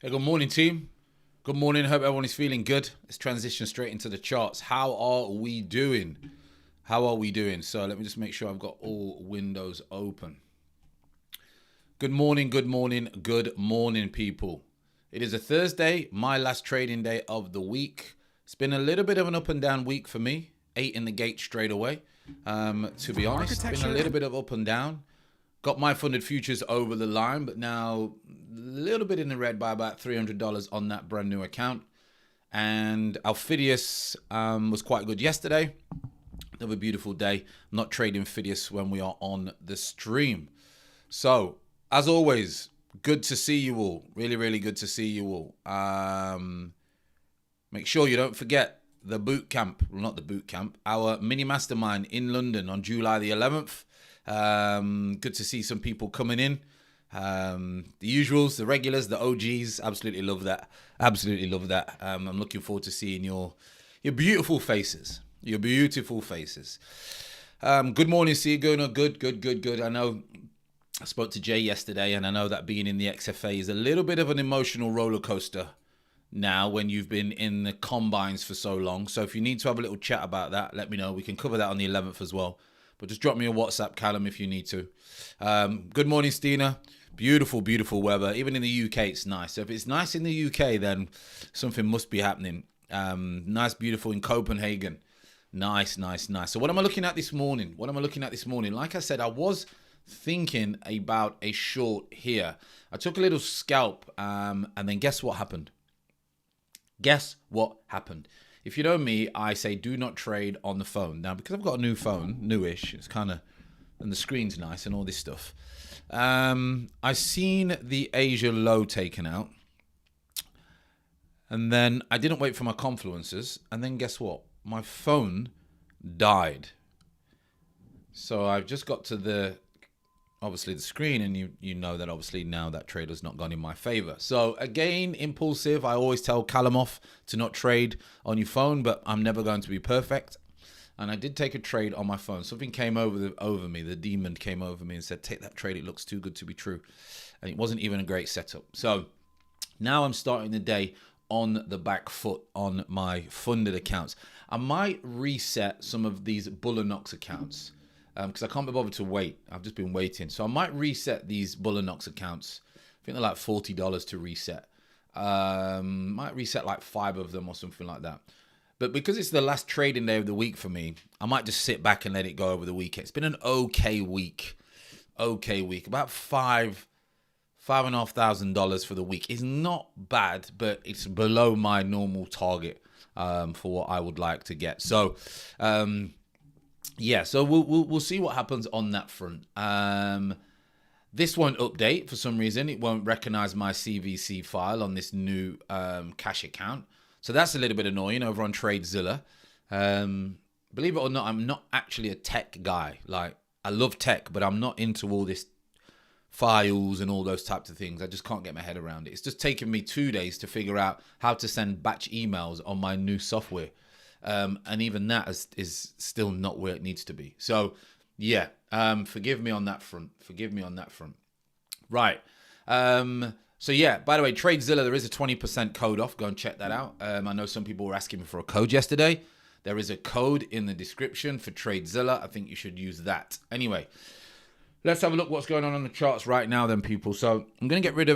Hey, good morning, team. Good morning. Hope everyone is feeling good. Let's transition straight into the charts. How are we doing? So let me just make sure I've got all windows open. Good morning, people. It is a Thursday, my last trading day of the week. It's been a little bit of an up and down week for me. 8 in the gate straight away. To be honest, it's been a little bit of up and down. Got my funded futures over the line, but now a little bit in the red by about $300 on that brand new account. And Alphidius was quite good yesterday. Another beautiful day. I'm not trading Phidias when we are on the stream. So, as always, good to see you all. Really, really good to see you all. Make sure you don't forget the boot camp. Well, not the boot camp. Our mini mastermind in London on July the 11th. Good to see some people coming in. The usuals, the regulars, the OGs. Absolutely love that. I'm looking forward to seeing your beautiful faces. Good morning, Siguna. Good. I know I spoke to Jay yesterday, and I know that being in the XFA is a little bit of an emotional roller coaster now when you've been in the combines for so long. So if you need to have a little chat about that, let me know. We can cover that on the 11th as well. But just drop me a WhatsApp, Callum, if you need to. Good morning, Stina. Beautiful weather. Even in the UK, it's nice. So if it's nice in the UK, then something must be happening. Nice, beautiful in Copenhagen. Nice. So what am I looking at this morning? Like I said, I was thinking about a short here. I took a little scalp, and then guess what happened? If you know me, I say do not trade on the phone. Now, because I've got a new phone, newish, it's kind of, and the screen's nice and all this stuff. I've seen the Asia low taken out. And then I didn't wait for my confluences. And then guess what? My phone died. So I've just got to the screen, and you know that obviously now that trader's not gone in my favor. So again, impulsive. I always tell Callum off to not trade on your phone, but I'm never going to be perfect. And I did take a trade on my phone. Something came over me. The demon came over me and said, take that trade. It looks too good to be true. And it wasn't even a great setup. So now I'm starting the day on the back foot on my funded accounts. I might reset some of these Bullanox accounts, because I can't be bothered to wait. I've just been waiting. So I might reset these Bullanox accounts. I think they're like $40 to reset. Might reset like 5 of them or something like that. But because it's the last trading day of the week for me, I might just sit back and let it go over the weekend. It's been an okay week. About $5,500 for the week is not bad, but it's below my normal target for what I would like to get. So, yeah, so we'll see what happens on that front. This won't update for some reason. It won't recognize my CVC file on this new cash account. So that's a little bit annoying over on TRADEZELLA. Believe it or not, I'm not actually a tech guy. Like, I love tech, but I'm not into all this files and all those types of things. I just can't get my head around it. It's just taken me 2 days to figure out how to send batch emails on my new software. And even that is still not where it needs to be. So, yeah, forgive me on that front. Right. So, yeah, by the way, TRADEZELLA, there is a 20% code off. Go and check that out. I know some people were asking me for a code yesterday. There is a code in the description for TRADEZELLA. I think you should use that. Anyway, let's have a look what's going on the charts right now then, people. So, I'm going to get rid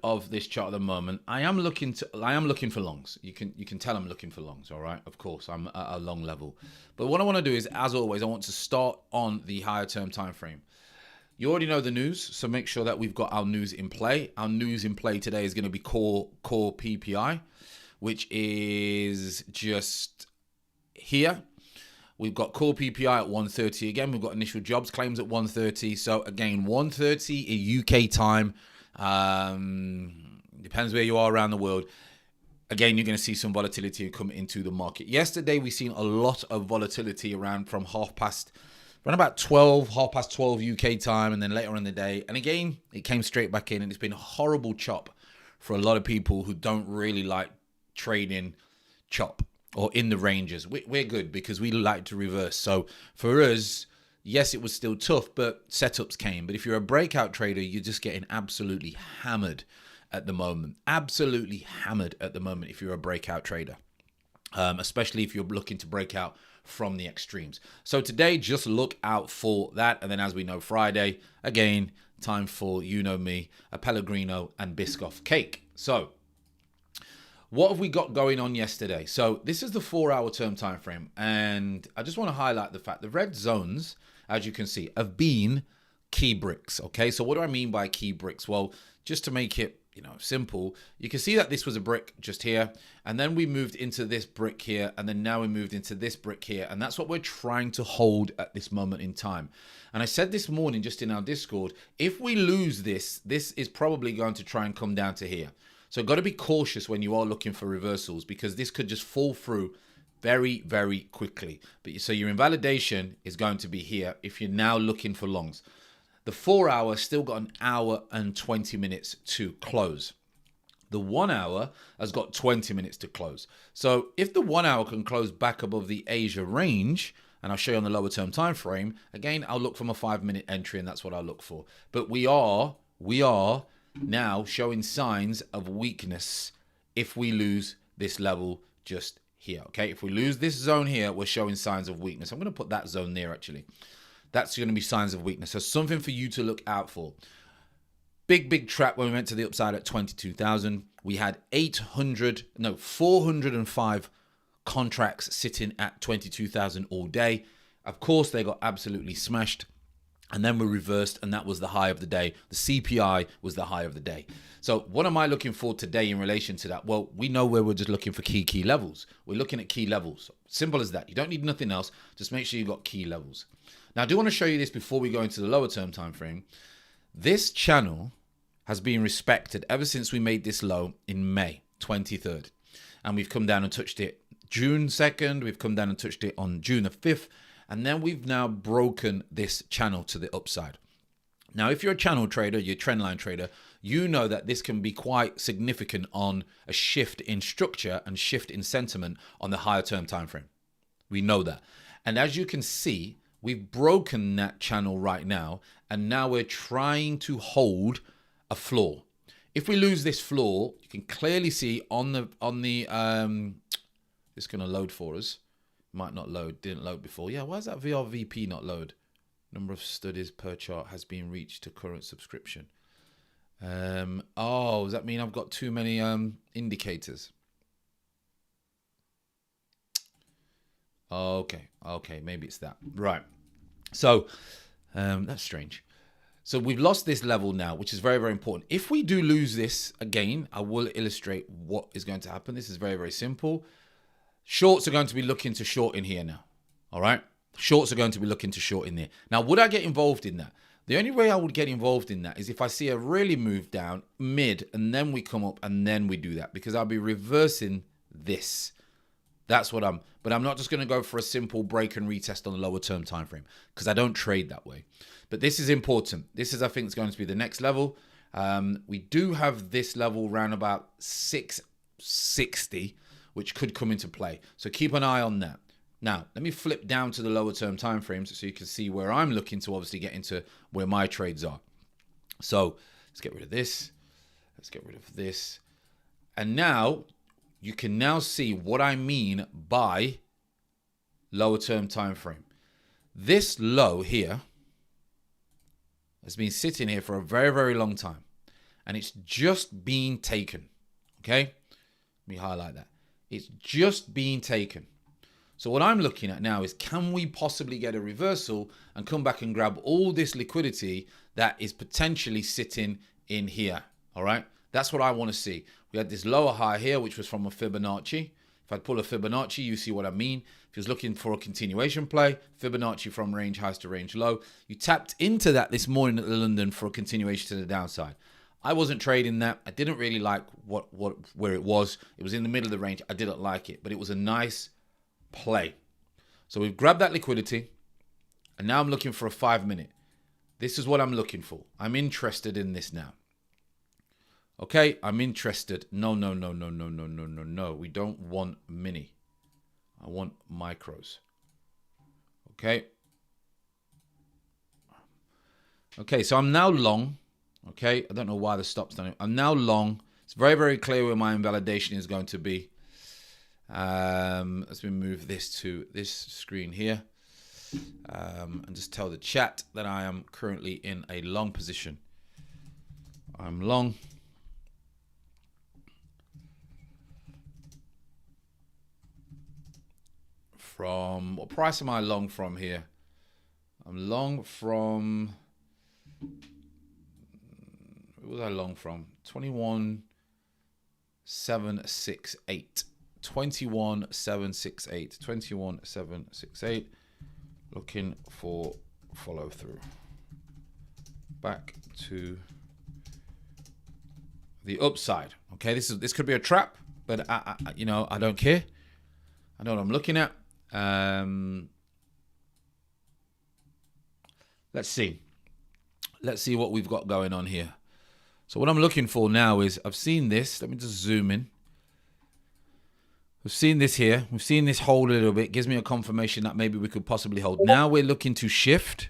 of this chart at the moment. I am looking for longs. You can tell I'm looking for longs, all right? Of course, I'm at a long level. But what I want to do is, as always, I want to start on the higher term time frame. You already know the news, so make sure that we've got our news in play. Our news in play today is going to be core PPI, which is just here. We've got core PPI at 1:30 again. We've got initial jobs claims at 1:30. So again, 1:30 UK time. Depends where you are around the world. Again, you're going to see some volatility come into the market. Yesterday, we've seen a lot of volatility around from around about 12 UK time, and then later in the day. And again, it came straight back in, and it's been a horrible chop for a lot of people who don't really like trading chop or in the ranges. We're good because we like to reverse. So for us, yes, it was still tough, but setups came. But if you're a breakout trader, you're just getting absolutely hammered at the moment. Absolutely hammered at the moment if you're a breakout trader, especially if you're looking to break out from the extremes. So today, just look out for that. And then as we know, Friday, again, time for, you know me, a Pellegrino and Biscoff cake. So what have we got going on yesterday? So this is the 4-hour term time frame, and I just want to highlight the fact the red zones, as you can see, have been key bricks. Okay, so what do I mean by key bricks? Well, just to make it simple, you can see that this was a brick just here, and then we moved into this brick here, and then now we moved into this brick here, and that's what we're trying to hold at this moment in time. And I said this morning just in our Discord, if we lose this is probably going to try and come down to here. So got to be cautious when you are looking for reversals, because this could just fall through very, very quickly. But so your invalidation is going to be here if you're now looking for longs. The 4-hour still got an hour and 20 minutes to close. The 1 hour has got 20 minutes to close. So if the 1 hour can close back above the Asia range, and I'll show you on the lower term time frame, again, I'll look for my 5-minute entry, and that's what I'll look for. But we are now showing signs of weakness if we lose this level just here. Okay, if we lose this zone here, we're showing signs of weakness. I'm going to put that zone there actually. That's going to be signs of weakness. So something for you to look out for. Big trap when we went to the upside at 22,000. We had 405 contracts sitting at 22,000 all day. Of course, they got absolutely smashed. And then we reversed, and that was the high of the day. The CPI was the high of the day. So what am I looking for today in relation to that? Well, we know where we're just looking for key levels. We're looking at key levels. Simple as that. You don't need nothing else. Just make sure you've got key levels. Now, I do want to show you this before we go into the lower term time frame. This channel has been respected ever since we made this low in May 23rd. And we've come down and touched it June 2nd. We've come down and touched it on June the 5th. And then we've now broken this channel to the upside. Now, if you're a channel trader, you're a trendline trader, you know that this can be quite significant on a shift in structure and shift in sentiment on the higher term time frame. We know that. And as you can see, we've broken that channel right now, and now we're trying to hold a floor. If we lose this floor, you can clearly see on the it's going to load for us. Might not load, didn't load before. Yeah, why is that VRVP not load? Number of studies per chart has been reached to current subscription. Oh, does that mean I've got too many indicators? Okay, maybe it's that. Right. So that's strange. So we've lost this level now, which is very, very important. If we do lose this again, I will illustrate what is going to happen. This is very, very simple. Shorts are going to be looking to short in here now. All right. Shorts are going to be looking to short in there. Now, would I get involved in that? The only way I would get involved in that is if I see a really move down mid and then we come up and then we do that, because I'll be reversing this. That's what but I'm not just going to go for a simple break and retest on the lower term time frame, because I don't trade that way. But this is important. This is, I think, is going to be the next level. We do have this level around about 660, which could come into play. So keep an eye on that. Now, let me flip down to the lower term time frames so you can see where I'm looking to obviously get into where my trades are. So let's get rid of this. Let's get rid of this. And now you can now see what I mean by lower term time frame. This low here has been sitting here for a very, very long time, and it's just been taken. Okay, let me highlight that. It's just being taken. So what I'm looking at now is, can we possibly get a reversal and come back and grab all this liquidity that is potentially sitting in here? All right, that's what I want to see. We had this lower high here, which was from a Fibonacci. If I pull a Fibonacci, you see what I mean. If you're looking for a continuation play, Fibonacci from range highs to range low. You tapped into that this morning at the London for a continuation to the downside. I wasn't trading that. I didn't really like where it was. It was in the middle of the range. I didn't like it, but it was a nice play. So we've grabbed that liquidity, and now I'm looking for a 5-minute. This is what I'm looking for. I'm interested in this now. Okay, I'm interested. No. We don't want mini. I want micros. Okay. Okay, so I'm now long. Okay, I don't know why the stop's done it. I'm now long. It's very, very clear where my invalidation is going to be. Let's move this to this screen here. And just tell the chat that I am currently in a long position. I'm long. From what price am I long from here? I'm long from, what was I long from? 21,768. 21,768. 21,768. Looking for follow through. Back to the upside. Okay, this could be a trap, but I don't care. I know what I'm looking at. Let's see what we've got going on here. So what I'm looking for now is, I've seen this. Let me just zoom in. We've seen this here. We've seen this hold a little bit. Gives me a confirmation that maybe we could possibly hold. Now we're looking to shift.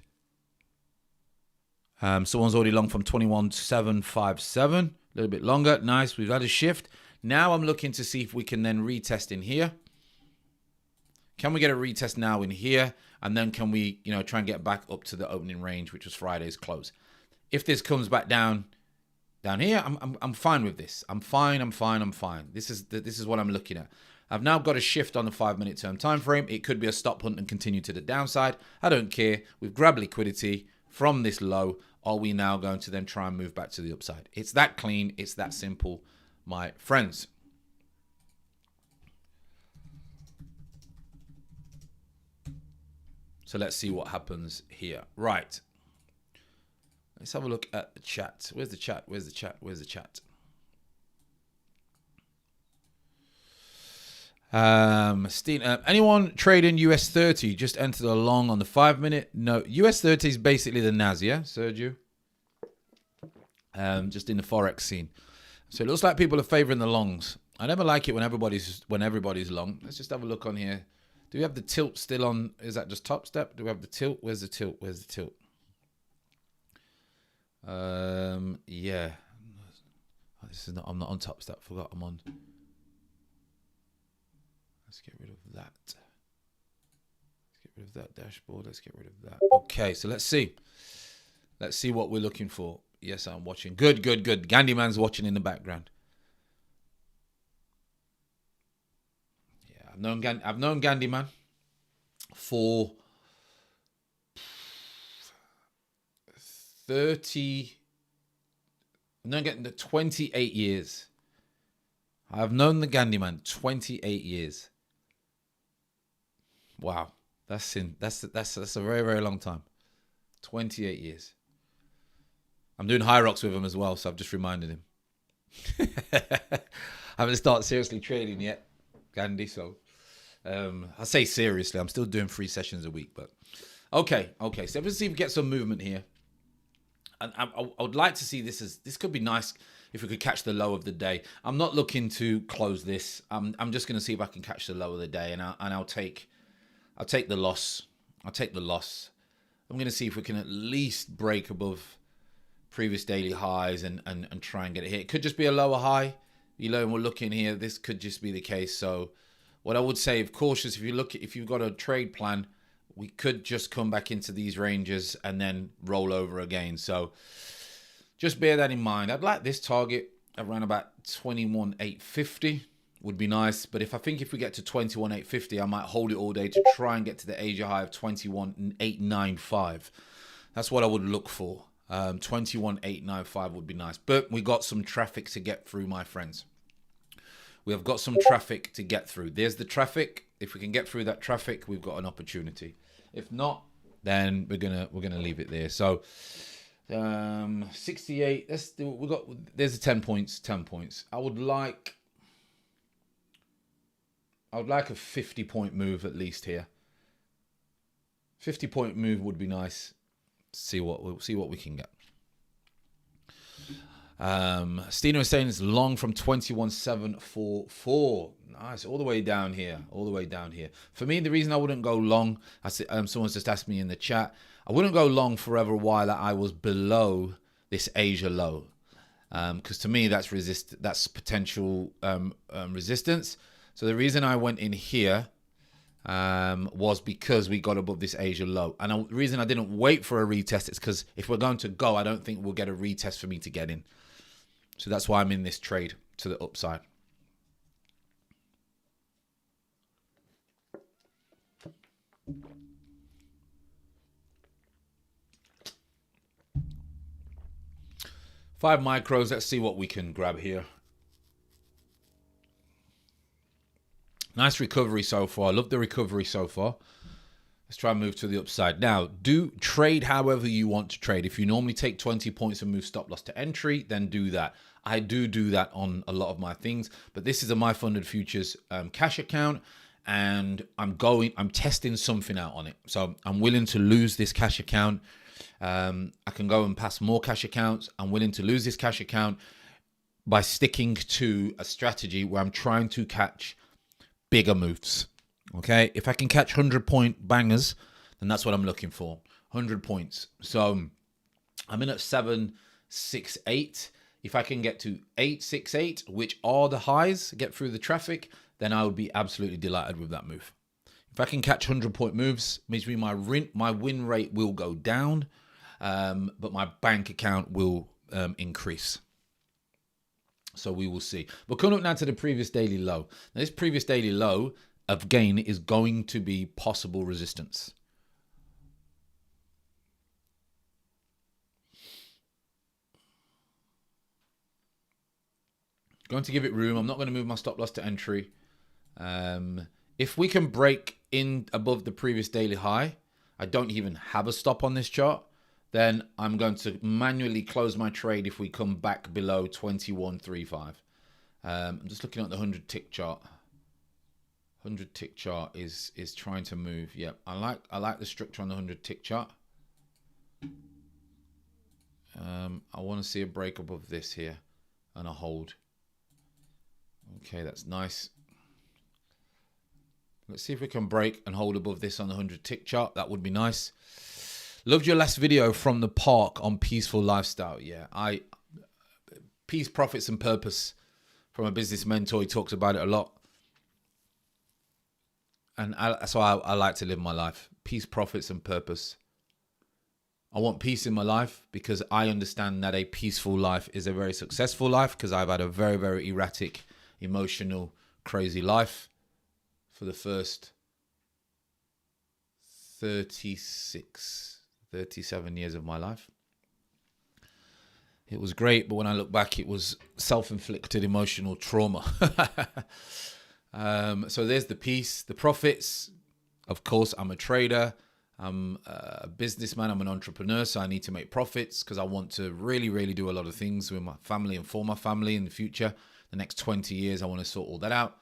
Someone's already long from 21,757. A little bit longer. Nice. We've had a shift. Now I'm looking to see if we can then retest in here. Can we get a retest now in here? And then can we, try and get back up to the opening range, which was Friday's close? If this comes back down here, I'm fine with this. I'm fine. This is what I'm looking at. I've now got a shift on the 5-minute term time frame. It could be a stop hunt and continue to the downside. I don't care. We've grabbed liquidity from this low. Are we now going to then try and move back to the upside? It's that clean. It's that simple, my friends. So let's see what happens here. Right. Let's have a look at the chat. Where's the chat? Where's the chat? Where's the chat? Anyone trading US 30 just entered a long on the 5-minute? No, US 30 is basically the NAS, yeah, Sergio? Just in the Forex scene. So it looks like people are favoring the longs. I never like it when everybody's long. Let's just have a look on here. Do we have the tilt still on? Is that just top step? Do we have the tilt? Where's the tilt? Where's the tilt? Yeah. Oh, I'm not on top step. Forgot I'm on. Let's get rid of that. Let's get rid of that dashboard. Let's get rid of that. Okay, so let's see. Let's see what we're looking for. Yes, I'm watching. Good. Gandhiman's watching in the background. I've known Gandhiman for 28 years. I've known the Gandhiman 28 years. Wow, that's a very, very long time. 28 years. I'm doing high rocks with him as well, so I've just reminded him. I haven't started seriously trading yet, Gandhi, so I say seriously, I'm still doing 3 sessions a week, but okay. So let's see if we get some movement here. And I would like to see this could be nice if we could catch the low of the day. I'm not looking to close this. I'm just going to see if I can catch the low of the day, and I'll take the loss. I'm going to see if we can at least break above previous daily highs and try and get it here. It could just be a lower high. And we're looking here. This could just be the case. So what I would say, of cautious, if you've got a trade plan, we could just come back into these ranges and then roll over again. So just bear that in mind. I'd like this target around about 21,850 would be nice. But if we get to 21,850, I might hold it all day to try and get to the Asia high of 21,895. That's what I would look for. 21,895 would be nice. But we got some traffic to get through, my friends. We have got some traffic to get through. There's the traffic. If we can get through that traffic, we've got an opportunity. If not, then we're gonna leave it there. So 68. There's the 10 points. 10 points. I would like a 50-point move at least here. 50-point move would be nice. We'll see what we can get. Stino is saying it's long from 21,744. Nice, all the way down here, all the way down here. For me, the reason I wouldn't go long, someone's just asked me in the chat, I wouldn't go long forever while I was below this Asia low, because to me that's potential resistance. So the reason I went in here was because we got above this Asia low, and the reason I didn't wait for a retest is because if we're going to go, I don't think we'll get a retest for me to get in. So that's why I'm in this trade to the upside. Five micros. Let's see what we can grab here. Nice recovery so far. I love the recovery so far. Let's try and move to the upside. Now, do trade however you want to trade. If you normally take 20 points and move stop loss to entry, then do that. I do that on a lot of my things, but this is a My Funded Futures cash account, and I'm testing something out on it. So I'm willing to lose this cash account. I can go and pass more cash accounts. I'm willing to lose this cash account by sticking to a strategy where I'm trying to catch bigger moves. Okay, if I can catch 100-point bangers, then that's what I'm looking for. 100 points. So I'm in at 768. If I can get to 868, which are the highs, get through the traffic, then I would be absolutely delighted with that move. If I can catch 100-point moves, means my win rate will go down, but my bank account will increase. So we will see. We're coming up now to the previous daily low. Now, this previous daily low of gain is going to be possible resistance. Going to give it room. I'm not going to move my stop loss to entry. If we can break in above the previous daily high, I don't even have a stop on this chart, then I'm going to manually close my trade if we come back below 21.35. I'm just looking at the 100 tick chart. 100 tick chart is trying to move. Yep, I like the structure on the 100 tick chart. I want to see a break above this here and a hold. Okay, that's nice. Let's see if we can break and hold above this on the 100 tick chart. That would be nice. Loved your last video from the park on peaceful lifestyle. Yeah, peace, profits, and purpose from a business mentor. He talks about it a lot. And that's why I like to live my life. Peace, profits, and purpose. I want peace in my life because I understand that a peaceful life is a very successful life, because I've had a very, very erratic, emotional, crazy life for the first 37 years of my life. It was great, but when I look back, it was self-inflicted emotional trauma. So there's the peace, the profits. Of course, I'm a trader. I'm a businessman. I'm an entrepreneur, so I need to make profits because I want to really, really do a lot of things with my family and for my family in the future. The next 20 years, I want to sort all that out.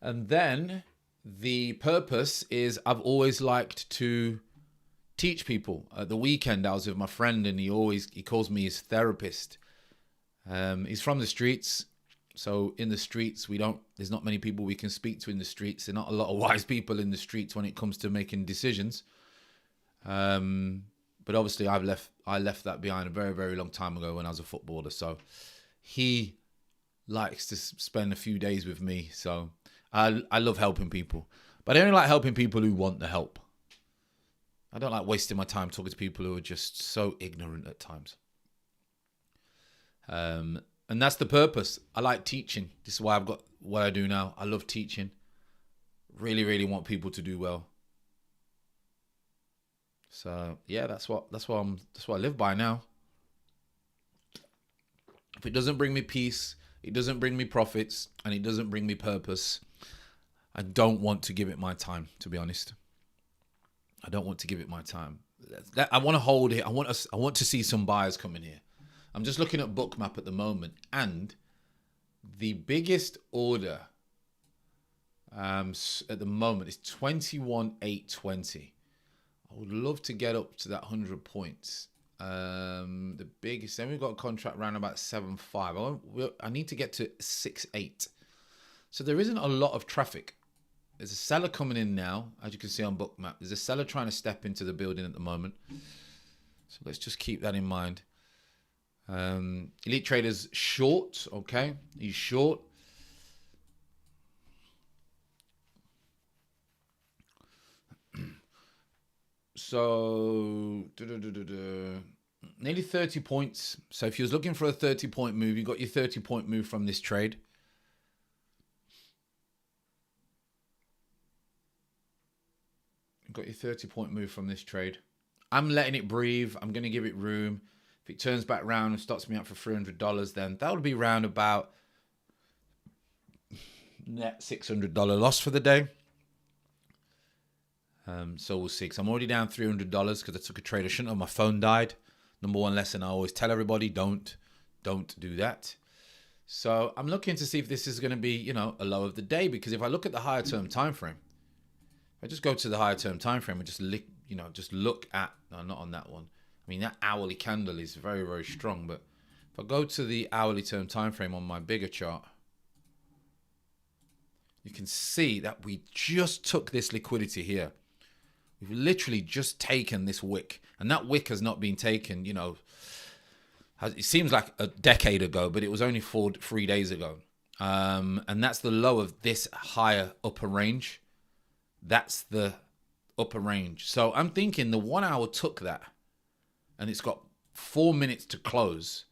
And then the purpose is I've always liked to teach people. At the weekend, I was with my friend, and he calls me his therapist. He's from the streets. So in the streets, there's not many people we can speak to in the streets. There are not a lot of wise people in the streets when it comes to making decisions. But obviously I left that behind a very, very long time ago when I was a footballer. So he likes to spend a few days with me. So I love helping people, but I only like helping people who want the help. I don't like wasting my time talking to people who are just so ignorant at times. And that's the purpose. I like teaching. This is why I've got what I do now. I love teaching. Really, really want people to do well. So yeah, that's what I live by now. If it doesn't bring me peace, it doesn't bring me profits, and it doesn't bring me purpose, I don't want to give it my time, to be honest. I don't want to give it my time. I want to hold it. I want to see some buyers come in here. I'm just looking at Bookmap at the moment, and the biggest order at the moment is 21,820. I would love to get up to that 100 points. The biggest, then we've got a contract around about 7.5. I need to get to 6.8. So there isn't a lot of traffic. There's a seller coming in now, as you can see on Bookmap. There's a seller trying to step into the building at the moment. So let's just keep that in mind. Elite Trader's short, okay? He's short. So, nearly 30 points. So if you was looking for a 30-point move, you got your 30-point move from this trade. You got your 30-point move from this trade. I'm letting it breathe. I'm going to give it room. If it turns back round and starts me up for $300, then that would be round about net $600 loss for the day. So we'll see. Because I'm already down $300 because I took a trade. I shouldn't have. My phone died. Number one lesson I always tell everybody: don't do that. So I'm looking to see if this is going to be, you know, a low of the day. Because if I look at the higher term time frame, if I just go to the higher term time frame and just look at, no, not on that one. I mean, that hourly candle is very, very strong. But if I go to the hourly term time frame on my bigger chart, you can see that we just took this liquidity here. We've literally just taken this wick, and that wick has not been taken, you know, it seems like a decade ago, but it was only 3 days ago. And that's the low of this higher upper range. That's the upper range. So I'm thinking the 1 hour took that, and it's got 4 minutes to close.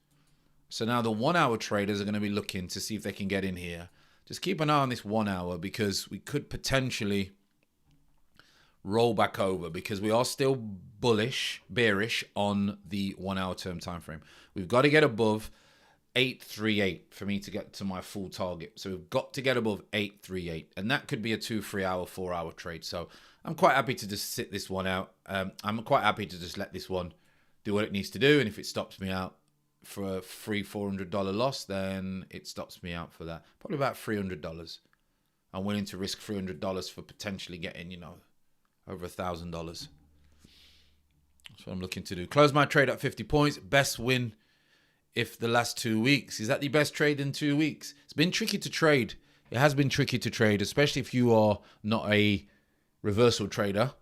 So now the 1 hour traders are going to be looking to see if they can get in here. Just keep an eye on this 1 hour, because we could potentially roll back over, because we are still bearish on the 1 hour term time frame. We've got to get above 838 for me to get to my full target. So we've got to get above 838, and that could be a 2, 3 hour, 4 hour trade. So I'm quite happy to just sit this one out. I'm quite happy to just let this one do what it needs to do, and if it stops me out for a $400 loss, then it stops me out for that. Probably about $300. I'm willing to risk $300 for potentially getting, you know, over $1,000. That's what I'm looking to do. Close my trade at 50 points. Best win if the last 2 weeks. Is that the best trade in 2 weeks? It's been tricky to trade. It has been tricky to trade, especially if you are not a reversal trader.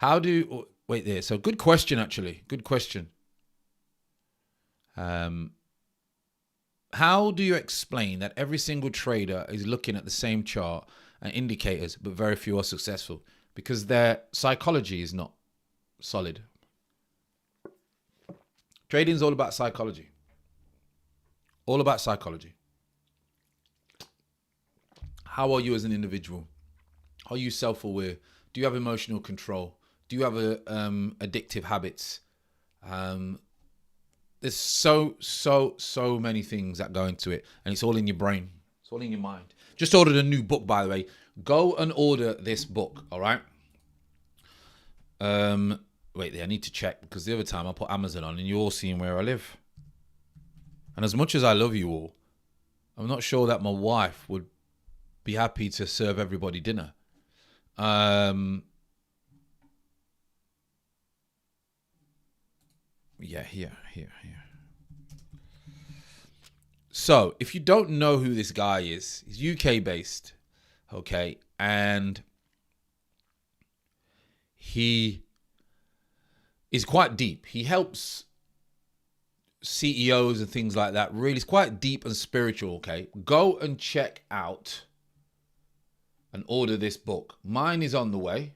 Wait there. So good question, actually. Good question. How do you explain that every single trader is looking at the same chart and indicators, but very few are successful? Because their psychology is not solid. Trading is all about psychology. All about psychology. How are you as an individual? Are you self-aware? Do you have emotional control? Do you have addictive habits? There's so many things that go into it, and it's all in your brain. It's all in your mind. Just ordered a new book, by the way. Go and order this book, all right? Wait there, I need to check, because the other time I put Amazon on and you're all seeing where I live. And as much as I love you all, I'm not sure that my wife would be happy to serve everybody dinner. Yeah, here. So, if you don't know who this guy is, he's UK based, okay, and he is quite deep. He helps CEOs and things like that. Really, it's quite deep and spiritual, okay? Go and check out and order this book. Mine is on the way.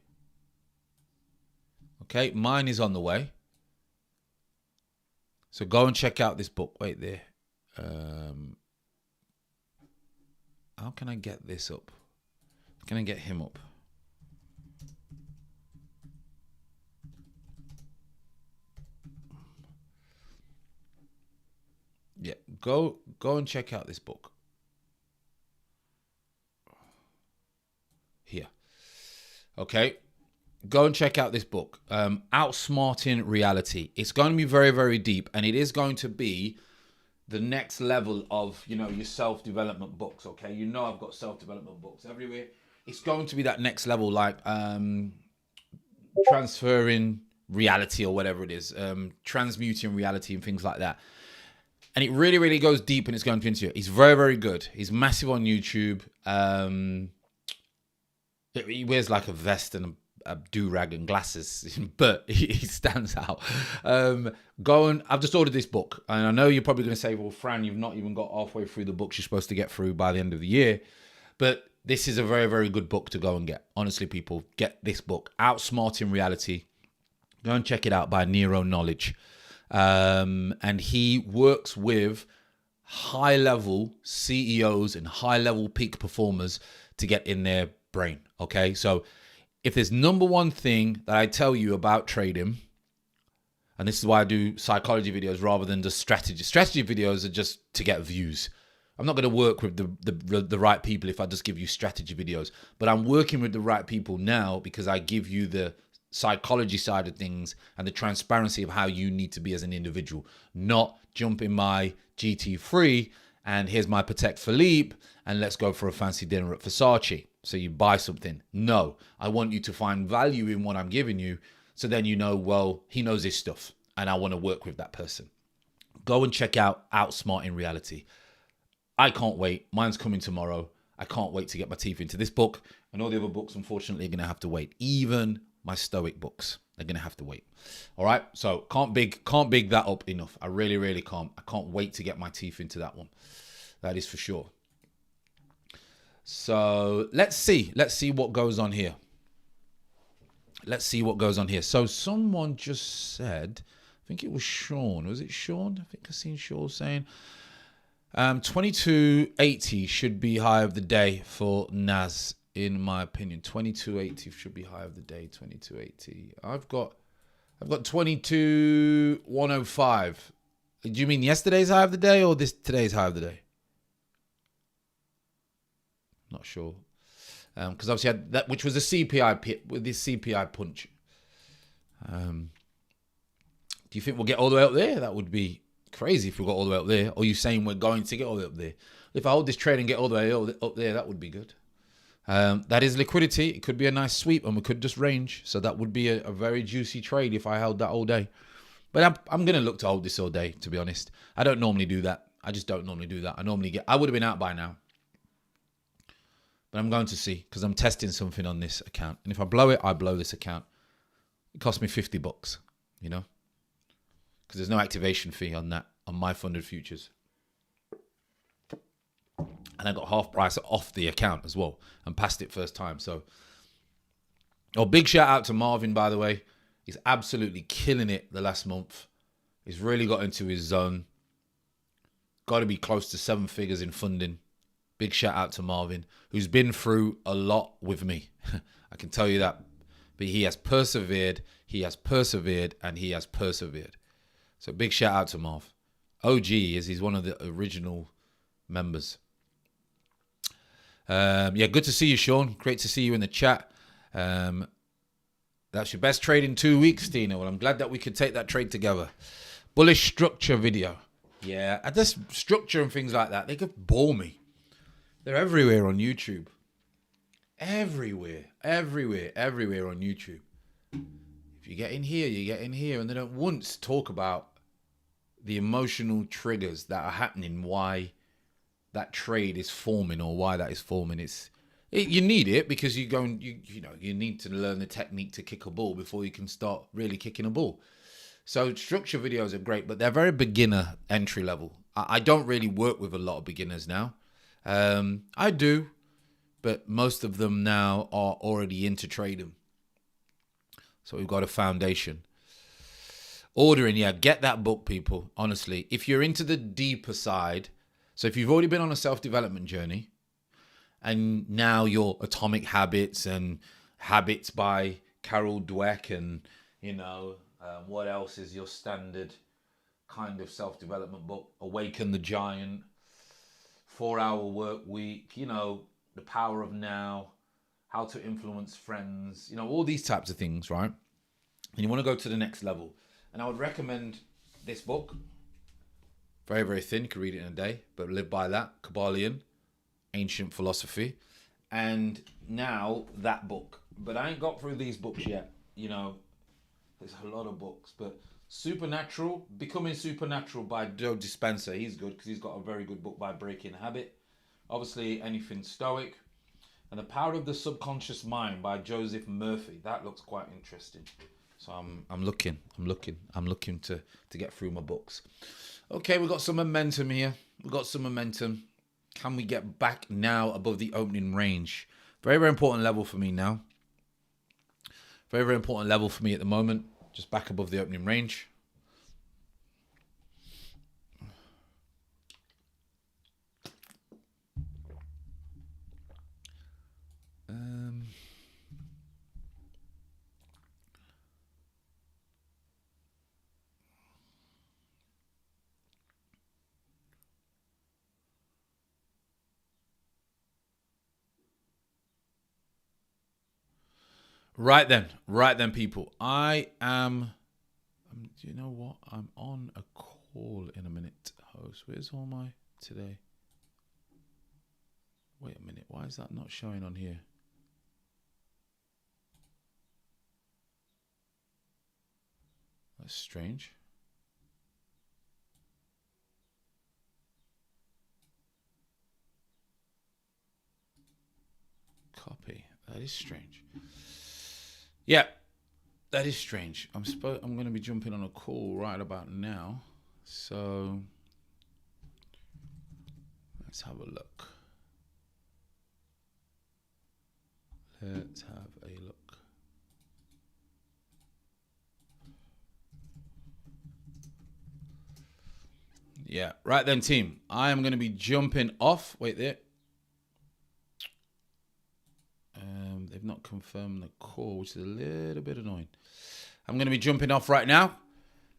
Okay, mine is on the way. So go and check out this book. Wait there. How can I get this up? Can I get him up? Yeah, go and check out this book. Here. Okay. Go and check out this book, Outsmarting Reality. It's going to be very, very deep, and it is going to be the next level of, you know, your self-development books, okay? You know I've got self-development books everywhere. It's going to be that next level, like transferring reality or whatever it is, transmuting reality and things like that. And it really, really goes deep and it's going into it. He's very, very good. He's massive on YouTube. He wears like a vest and a do-rag and glasses, but he stands out. I've just ordered this book. And I know you're probably going to say, well, Fran, you've not even got halfway through the books you're supposed to get through by the end of the year. But this is a very, very good book to go and get. Honestly, people, get this book, Outsmarting Reality. Go and check it out by Nero Knowledge. And he works with high-level CEOs and high-level peak performers to get in their brain, okay? So if there's number one thing that I tell you about trading, and this is why I do psychology videos rather than just strategy. Strategy videos are just to get views. I'm not going to work with the right people if I just give you strategy videos. But I'm working with the right people now because I give you the psychology side of things and the transparency of how you need to be as an individual. Not jump in my GT3 and here's my Patek Philippe and let's go for a fancy dinner at Versace. So you buy something. No, I want you to find value in what I'm giving you. So then you know, well, he knows his stuff and I want to work with that person. Go and check out Outsmarting Reality. I can't wait. Mine's coming tomorrow. I can't wait to get my teeth into this book. And all the other books, unfortunately, are going to have to wait. Even my Stoic books, they're going to have to wait. All right. So can't big that up enough. I really, really can't. I can't wait to get my teeth into that one. That is for sure. So let's see what goes on here. Let's see what goes on here. So someone just said, I think it was Sean. Was it Sean? I think I seen Sean saying 2280 should be high of the day for Nas, in my opinion. 2280 should be high of the day. 2280. I've got 22105. Do you mean yesterday's high of the day or today's high of the day? Not sure. Because obviously I had that, which was a CPI pit with this CPI punch. Do you think we'll get all the way up there? That would be crazy if we got all the way up there. Or are you saying we're going to get all the way up there? If I hold this trade and get all the way up there, that would be good. That is liquidity. It could be a nice sweep and we could just range. So that would be a very juicy trade if I held that all day. But I'm going to look to hold this all day, to be honest. I don't normally do that. I just don't normally do that. I would have been out by now. But I'm going to see because I'm testing something on this account. And if I blow it, I blow this account. It cost me $50, you know, because there's no activation fee on that, on my funded futures. And I got half price off the account as well and passed it first time. So, big shout out to Marvin, by the way. He's absolutely killing it the last month. He's really got into his zone. Got to be close to 7 figures in funding. Big shout out to Marvin, who's been through a lot with me. I can tell you that. But he has persevered, and he has persevered. So big shout out to Marv. OG he's one of the original members. Good to see you, Sean. Great to see you in the chat. That's your best trade in 2 weeks, Tina. Well, I'm glad that we could take that trade together. Bullish structure video. Yeah, just structure and things like that, they could bore me. They're everywhere on YouTube. Everywhere on YouTube. If you get in here, you get in here. And they don't once talk about the emotional triggers that are happening, why that trade is forming or why that is forming. You need it because you need to learn the technique to kick a ball before you can start really kicking a ball. So structure videos are great, but they're very beginner entry level. I don't really work with a lot of beginners now. I do, but most of them now are already into trading. So we've got a foundation. Ordering, get that book, people. Honestly, if you're into the deeper side, so if you've already been on a self-development journey, and now your Atomic Habits and Habits by Carol Dweck, and what else is your standard kind of self-development book? Awaken the Giant. 4-Hour Work Week, The Power of Now, How to Influence Friends, all these types of things, right? And you want to go to the next level. And I would recommend this book. Very, very thin. You can read it in a day, but live by that. Kabbalion, Ancient Philosophy. And now that book. But I ain't got through these books yet. There's a lot of books. But Supernatural, Becoming Supernatural by Joe Dispenza. He's good because he's got a very good book by Breaking Habit. Obviously, Anything Stoic. And The Power of the Subconscious Mind by Joseph Murphy. That looks quite interesting. So I'm looking to get through my books. Okay, we've got some momentum here. We've got some momentum. Can we get back now above the opening range? Very, very important level for me now. Very, very important level for me at the moment. Just back above the opening range. Right then, people. Do you know what? I'm on a call in a minute, host. Where's all my today? Wait a minute. Why is that not showing on here? That's strange. Copy. That is strange. Yeah, that is strange. I'm going to be jumping on a call right about now. So let's have a look. Let's have a look. Yeah, right then, team. I am going to be jumping off. Wait there. They've not confirmed the call, which is a little bit annoying. I'm going to be jumping off right now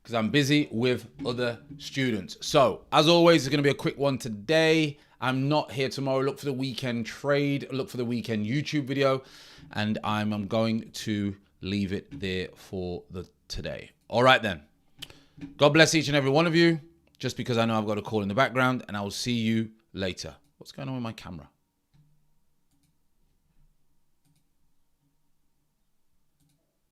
because I'm busy with other students. So, as always, it's going to be a quick one today. I'm not here tomorrow. Look for the weekend trade. Look for the weekend YouTube video. And I'm going to leave it there for the today. All right, then. God bless each and every one of you. Just because I know I've got a call in the background. And I will see you later. What's going on with my camera?